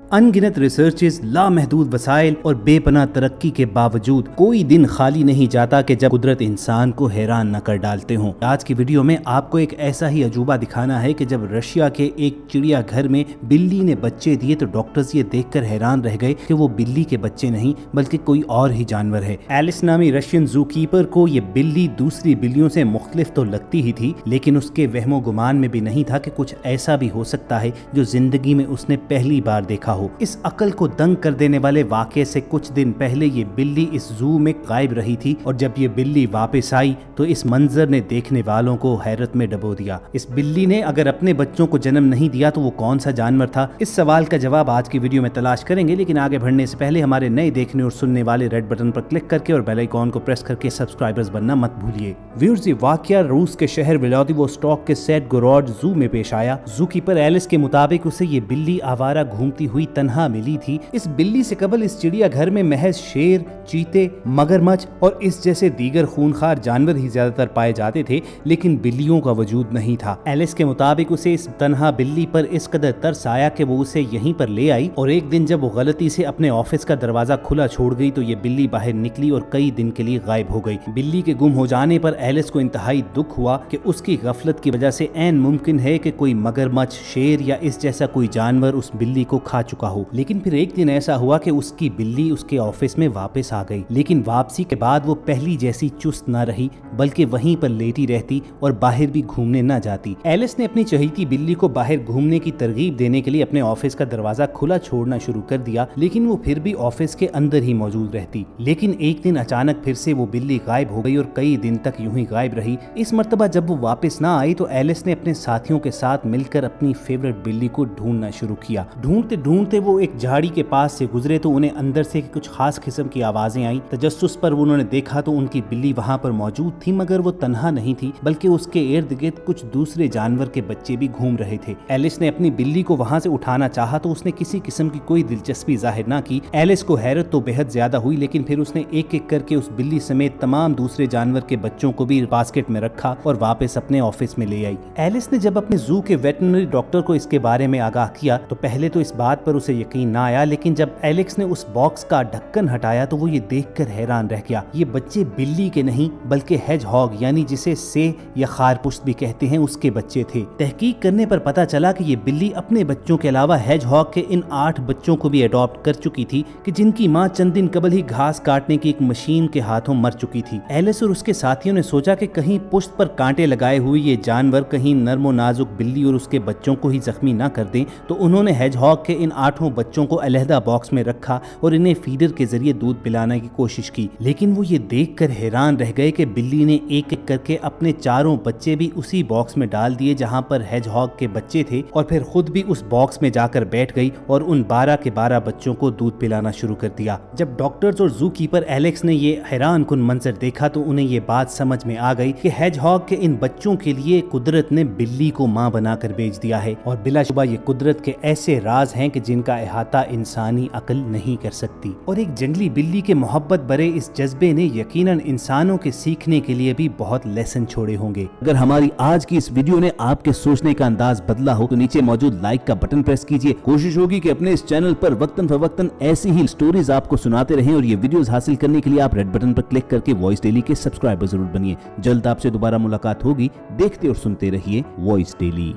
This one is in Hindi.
अनगिनत रिसर्चेस, लामहदूद वसाइल और बेपनाह तरक्की के बावजूद कोई दिन खाली नहीं जाता कि जब कुदरत इंसान को हैरान न कर डालते हों। आज की वीडियो में आपको एक ऐसा ही अजूबा दिखाना है कि जब रशिया के एक चिड़ियाघर में बिल्ली ने बच्चे दिए तो डॉक्टर्स ये देखकर हैरान रह गए कि वो बिल्ली के बच्चे नहीं बल्कि कोई और ही जानवर है। एलिस नामी रशियन जू कीपर को ये बिल्ली दूसरी बिल्लियों से मुख्तलिफ तो लगती ही थी, लेकिन उसके वहमो गुमान में भी नहीं था कि कुछ ऐसा भी हो सकता है जो जिंदगी में उसने पहली बार देखा हो। इस अकल को दंग कर देने वाले वाकये से कुछ दिन पहले ये बिल्ली इस जू में गायब रही थी और जब ये बिल्ली वापस आई तो इस मंजर ने देखने वालों को हैरत में डबो दिया। इस बिल्ली ने अगर अपने बच्चों को जन्म नहीं दिया तो वो कौन सा जानवर था? इस सवाल का जवाब आज की वीडियो में तलाश करेंगे, लेकिन आगे बढ़ने से पहले हमारे नए देखने और सुनने वाले रेड बटन पर क्लिक करके और बेल आइकॉन को प्रेस करके सब्सक्राइबर्स बनना मत भूलिए। व्यूअर्स, ये वाकया रूस के शहर व्लादिवोस्टॉक के सेटगोरोड जू में पेश आया। जू कीपर एलिस के मुताबिक उसे ये बिल्ली आवारा घूमती हुई तन्हा मिली थी। इस बिल्ली से कबल इस चिड़ियाघर में महज शेर, चीते, मगरमच्छ और इस जैसे दीगर खूनखार जानवर ही ज्यादातर पाए जाते थे, लेकिन बिल्लियों का वजूद नहीं था। एलिस के मुताबिक उसे इस तन्हा बिल्ली पर इस कदर तरस आया कि वो उसे यहीं पर ले आई और एक दिन जब वो गलती से अपने ऑफिस का दरवाजा खुला छोड़ गई तो ये बिल्ली बाहर निकली और कई दिन के लिए गायब हो गई। बिल्ली के गुम हो जाने पर एलिस को इंतहाई दुख हुआ कि उसकी गफलत की वजह से ऐन मुमकिन है कि कोई मगरमच्छ, शेर या इस जैसा कोई जानवर उस बिल्ली को खा चुका हो। लेकिन फिर एक दिन ऐसा हुआ कि उसकी बिल्ली उसके ऑफिस में वापस आ गई, लेकिन वापसी के बाद वो पहली जैसी चुस्त न रही बल्कि वहीं पर लेटी रहती और बाहर भी घूमने न जाती। एलिस ने अपनी चहेती बिल्ली को बाहर घूमने की तरगीब देने के लिए अपने ऑफिस का दरवाजा खुला छोड़ना शुरू कर दिया, लेकिन वो फिर भी ऑफिस के अंदर ही मौजूद रहती। लेकिन एक दिन अचानक फिर से वो बिल्ली गायब हो गई और कई दिन तक यूं ही गायब रही। इस मर्तबा जब वो वापस ना आई तो एलिस ने अपने साथियों के साथ मिलकर अपनी फेवरेट बिल्ली को ढूंढना शुरू किया। ढूंढते ढूंढते वो एक झाड़ी के पास से गुजरे तो उन्हें अंदर से कुछ खास किस्म की आवाजें आई। तजस्सुस पर उन्होंने देखा तो उनकी बिल्ली वहां पर मौजूद थी, मगर वो तन्हा नहीं थी बल्कि उसके इर्द गिर्द कुछ दूसरे जानवर के बच्चे भी घूम रहे थे। एलिस ने अपनी बिल्ली को वहां से उठाना चाहा तो उसने किसी किस्म की कोई दिलचस्पी जाहिर ना की। एलिस को हैरत तो बेहद ज्यादा हुई, लेकिन फिर उसने एक एक करके उस बिल्ली समेत तमाम दूसरे जानवर के बच्चों को भी बास्केट में रखा और वापस अपने ऑफिस में ले आई। एलिस ने जब अपने जू के वेटरनरी डॉक्टर को इसके बारे में आगाह किया तो पहले तो इस बात पर उसे यकीन ना आया, लेकिन जब एलेक्स ने उस बॉक्स का ढक्कन हटाया तो वो ये देखकर हैरान रह गया। ये बच्चे बिल्ली के नहीं बल्कि हेजहॉग यानी जिसे से या खारपुश्त भी कहते हैं उसके बच्चे थे। तहकीक करने पर पता चला कि ये बिल्ली अपने बच्चों के अलावा हेजहॉग के इन 8 बच्चों को भी अडॉप्ट कर चुकी थी कि जिनकी माँ चंद दिन कबल ही घास काटने की एक मशीन के हाथों मर चुकी थी। एलिस और उसके साथियों ने सोचा कि कहीं पुश्त पर कांटे लगाए हुए ये जानवर कहीं नर्मो नाजुक बिल्ली और उसके बच्चों को ही जख्मी ना कर दें, तो उन्होंने हेजहॉग के इन 8 बच्चों को अलहदा बॉक्स में रखा और इन्हें फीडर के जरिए दूध पिलाने की कोशिश की। लेकिन वो ये देखकर हैरान रह गए कि बिल्ली ने एक एक करके अपने 4 बच्चे भी उसी बॉक्स में डाल दिए जहां पर हेजहॉग के बच्चे थे और फिर खुद भी उस बॉक्स में जाकर बैठ गई और उन 12 के 12 बच्चों को दूध पिलाना शुरू कर दिया। जब डॉक्टर्स और जू कीपर एलेक्स ने ये हैरान कुन मंजर देखा तो उन्हें ये बात समझ में आ गई कि हेजहॉग के इन बच्चों के लिए कुदरत ने बिल्ली को माँ बनाकर भेज दिया है और बिलाशुबा ये कुदरत के ऐसे राज हैं कि जिनका अहाता इंसानी अकल नहीं कर सकती। और एक जंगली बिल्ली के मोहब्बत भरे इस जज्बे ने यकीनन इंसानों के सीखने के लिए भी बहुत लेसन छोड़े होंगे। अगर हमारी आज की इस वीडियो ने आपके सोचने का अंदाज बदला हो तो नीचे मौजूद लाइक का बटन प्रेस कीजिए। कोशिश होगी कि अपने इस चैनल पर वक्तन फवक्तन ऐसी ही स्टोरीज आपको सुनाते रहें और ये वीडियोस हासिल करने के लिए आप रेड बटन पर क्लिक करके वॉइस डेली के सब्सक्राइबर जरूर बनिए। जल्द आपसे दोबारा मुलाकात होगी। देखते और सुनते रहिए वॉइस डेली।